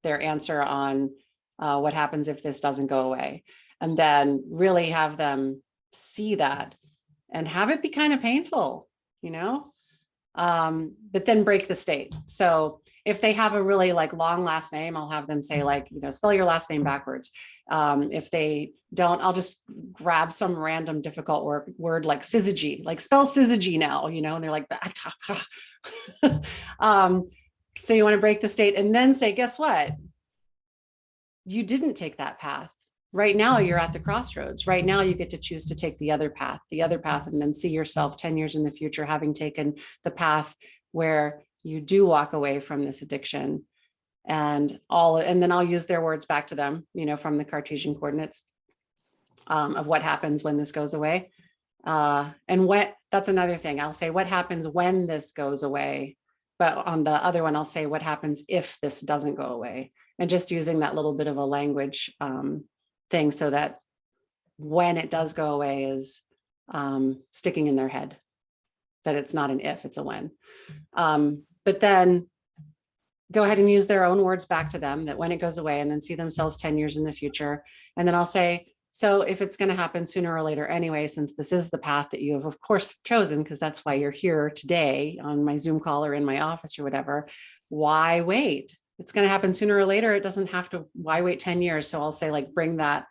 their answer on what happens if this doesn't go away. And then really have them see that and have it be kind of painful, but then break the state. So if they have a really like long last name, I'll have them say like, spell your last name backwards. If they don't, I'll just grab some random difficult word like syzygy, like spell syzygy now, and they're like, so you want to break the state and then say, guess what? You didn't take that path. Right now you're at the crossroads. Right now you get to choose to take the other path, and then see yourself 10 years in the future, having taken the path where you do walk away from this addiction and then I'll use their words back to them, from the Cartesian coordinates of what happens when this goes away. And that's another thing. I'll say what happens when this goes away. But on the other one, I'll say what happens if this doesn't go away. And just using that little bit of a language thing so that when it does go away is sticking in their head, that it's not an if, it's a when. But then go ahead and use their own words back to them that when it goes away, and then see themselves 10 years in the future. And then I'll say, so if it's going to happen sooner or later anyway, since this is the path that you have of course chosen, because that's why you're here today on my Zoom call or in my office or whatever, why wait? It's going to happen sooner or later. It doesn't have to, why wait 10 years? So I'll say like, bring that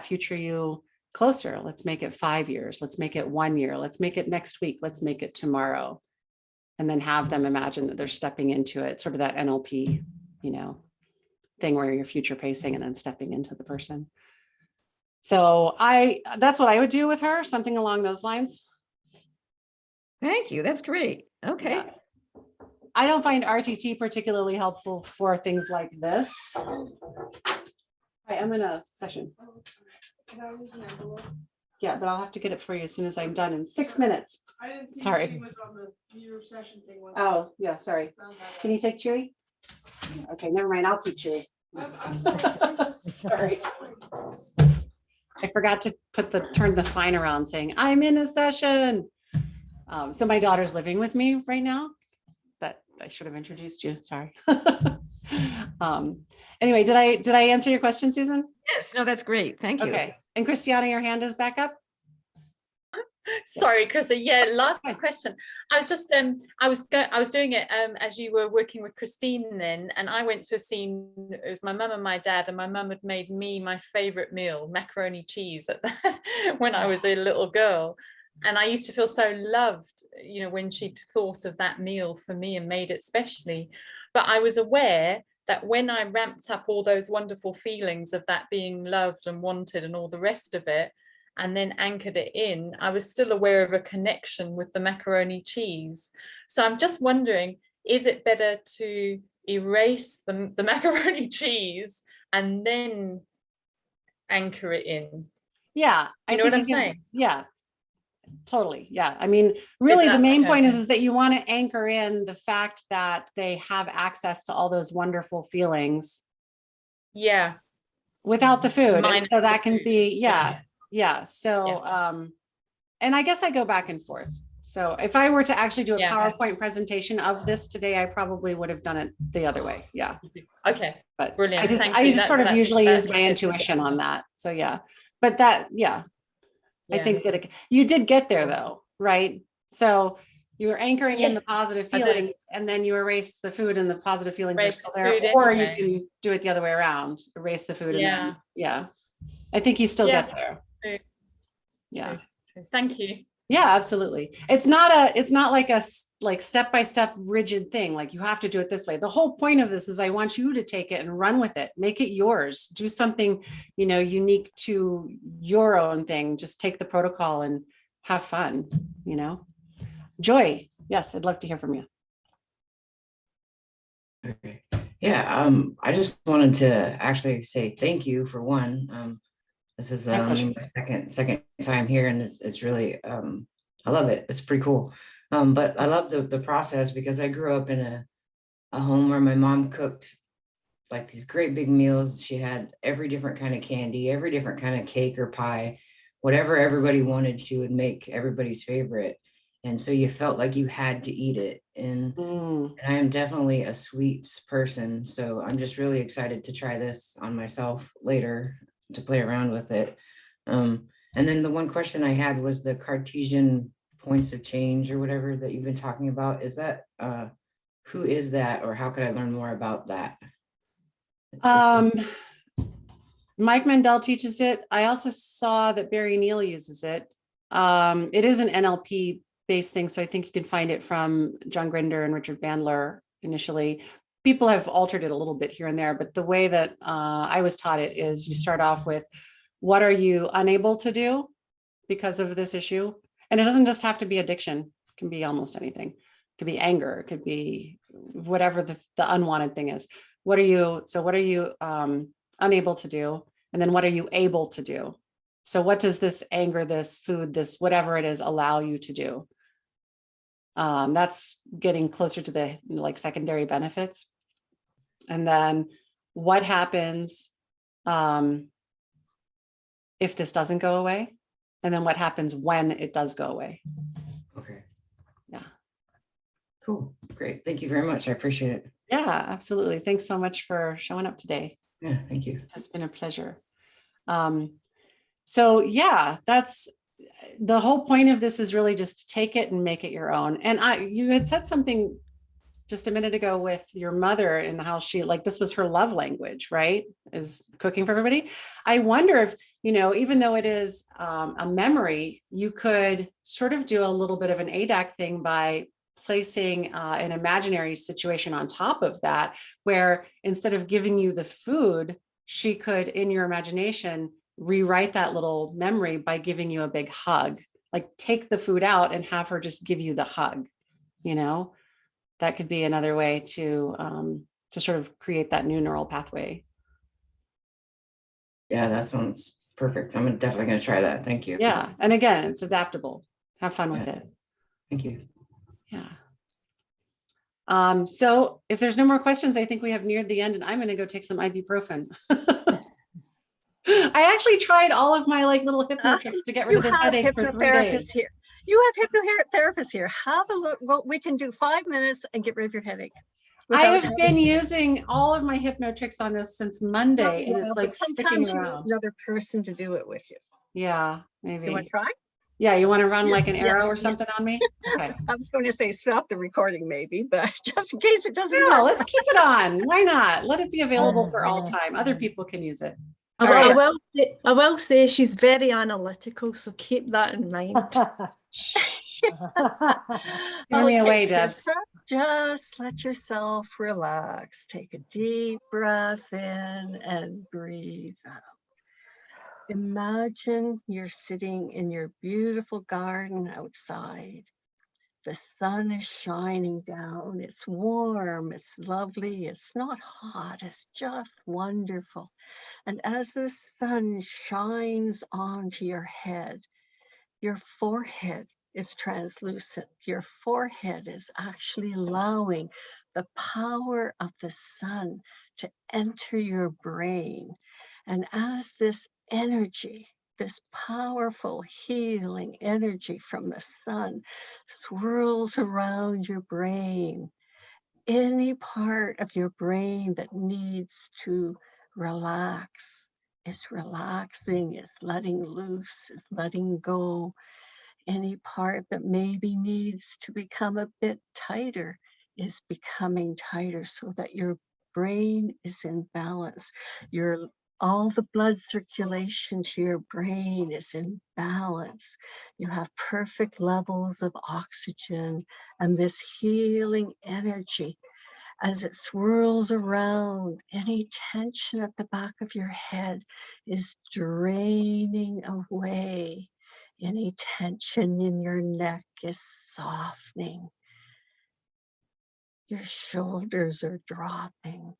future you closer. Let's make it 5 years. Let's make it 1 year. Let's make it next week. Let's make it tomorrow. And then have them imagine that they're stepping into it, sort of that NLP, thing where you're future pacing and then stepping into the person. So that's what I would do with her, something along those lines. Thank you. That's great. Okay. Yeah. I don't find RTT particularly helpful for things like this. I am in a session. Yeah, but I'll have to get it for you as soon as I'm done in 6 minutes. I didn't see Sorry. anything was on your session thing. Oh, yeah, sorry. Can you take Chewy? Okay, never mind. I'll keep Chewy. Sorry. I forgot to turn the sign around saying I'm in a session. So my daughter's living with me right now. That I should have introduced you. Sorry. Anyway, did I answer your question, Susan? Yes. No, that's great. Thank you. Okay. And Christiana, your hand is back up. Sorry, Kryssa. Yeah, last question. I was just I was doing it as you were working with Christine then, and I went to a scene. It was my mum and my dad, and my mum had made me my favorite meal, macaroni cheese, when I was a little girl. And I used to feel so loved, you know, when she'd thought of that meal for me and made it specially. But I was aware that when I ramped up all those wonderful feelings of that being loved and wanted and all the rest of it, and then anchored it in, I was still aware of a connection with the macaroni cheese. So I'm just wondering, is it better to erase the macaroni cheese and then anchor it in? Yeah. Do you know what I'm saying? Yeah, totally. Yeah. I mean, really, the that main okay? point is that you want to anchor in the fact that they have access to all those wonderful feelings Yeah. without the food. And Minus so the that can food. be, yeah. So, and I guess I go back and forth. So if I were to actually do a Yeah. PowerPoint presentation of this today, I probably would have done it the other way. Yeah. Okay. But Brilliant. I just Thank you. sort of usually use that's my good. intuition on that. So yeah, but that, I Yeah. think that you did get there though, right? So you were anchoring in the Yes, positive I did. feelings and then you erase the food and the positive feelings are Erase still the there, food or anyway. you can do it the other way around, erase the food. Yeah. And then, yeah, I think you still get there. True. Yeah. True. Thank you. Yeah, absolutely. It's not like a step-by-step rigid thing. Like you have to do it this way. The whole point of this is I want you to take it and run with it, make it yours, do something, unique to your own thing. Just take the protocol and have fun, Joy. Yes. I'd love to hear from you. Okay. Yeah, I just wanted to actually say thank you for one. This is My my second time here, and it's really I love it. It's pretty cool. But I love the process because I grew up in a home where my mom cooked like these great big meals. She had every different kind of candy, every different kind of cake or pie, whatever everybody wanted, she would make everybody's favorite. And so you felt like you had to eat it. And I am definitely a sweets person. So I'm just really excited to try this on myself later to play around with it. And then the one question I had was the Cartesian points of change or whatever that you've been talking about. Is that, who is that, or how could I learn more about that? Mike Mandel teaches it. I also saw that Barry Neal uses it. It is an NLP based thing. So I think you can find it from John Grinder and Richard Bandler initially. People have altered it a little bit here and there, but the way that I was taught it is you start off with, what are you unable to do because of this issue? And it doesn't just have to be addiction. It can be almost anything. It could be anger. It could be whatever the unwanted thing is. What are you unable to do? And then what are you able to do? So what does this anger, this food, this whatever it is allow you to do? That's getting closer to the secondary benefits. And then what happens if this doesn't go away? And then what happens when it does go away? Okay. Yeah. Cool. Great. Thank you very much. I appreciate it. Yeah, absolutely. Thanks so much for showing up today. Yeah, thank you. It's been a pleasure. So yeah, that's the whole point of this, is really just to take it and make it your own. And you had said something just a minute ago with your mother and how she, this was her love language, right? Is cooking for everybody. I wonder if, even though it is a memory, you could sort of do a little bit of an ADAC thing by placing an imaginary situation on top of that, where instead of giving you the food, she could, in your imagination, rewrite that little memory by giving you a big hug. Like take the food out and have her just give you the hug. That could be another way to sort of create that new neural pathway. Yeah, that sounds perfect. I'm definitely going to try that. Thank you. Yeah. And again, it's adaptable. Have fun with it. Thank you. Yeah. So if there's no more questions, I think we have neared the end, and I'm going to go take some ibuprofen. I actually tried all of my little hypno tricks to get rid of this headache for 3 days. Here. You have hypnotherapists here. Have a look. Well, we can do 5 minutes and get rid of your headache. I have been using all of my hypno tricks on this since Monday, and it's sticking around. Another person to do it with you. Yeah, maybe. You want to try? Yeah, you want to run like an arrow or something on me? Okay. I was going to say stop the recording maybe, but just in case it doesn't No, work. let's keep it on. Why not? Let it be available for all time. Other people can use it. All right. I will say she's very analytical, so keep that in mind. Hear me away, Kryssa, Debs. Just let yourself relax. Take a deep breath in and breathe out. Imagine you're sitting in your beautiful garden outside. The sun is shining down. It's warm, it's lovely, it's not hot, it's just wonderful. And as the sun shines onto your head, your forehead is translucent. Your forehead is actually allowing the power of the sun to enter your brain. And as this energy, this powerful healing energy from the sun swirls around your brain, any part of your brain that needs to relax is relaxing, is letting loose, is letting go. Any part that maybe needs to become a bit tighter is becoming tighter, so that your brain is in balance. All the blood circulation to your brain is in balance. You have perfect levels of oxygen, and this healing energy, as it swirls around, any tension at the back of your head is draining away. Any tension in your neck is softening. Your shoulders are dropping.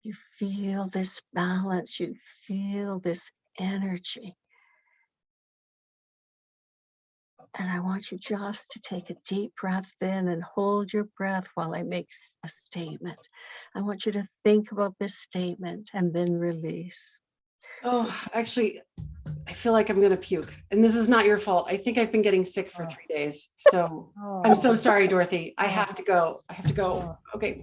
You feel this balance, you feel this energy. And I want you just to take a deep breath in and hold your breath while I make a statement. I want you to think about this statement and then release. Oh, actually, I feel like I'm going to puke. And this is not your fault. I think I've been getting sick for 3 days. So I'm so sorry, Dorothy. I have to go. Okay.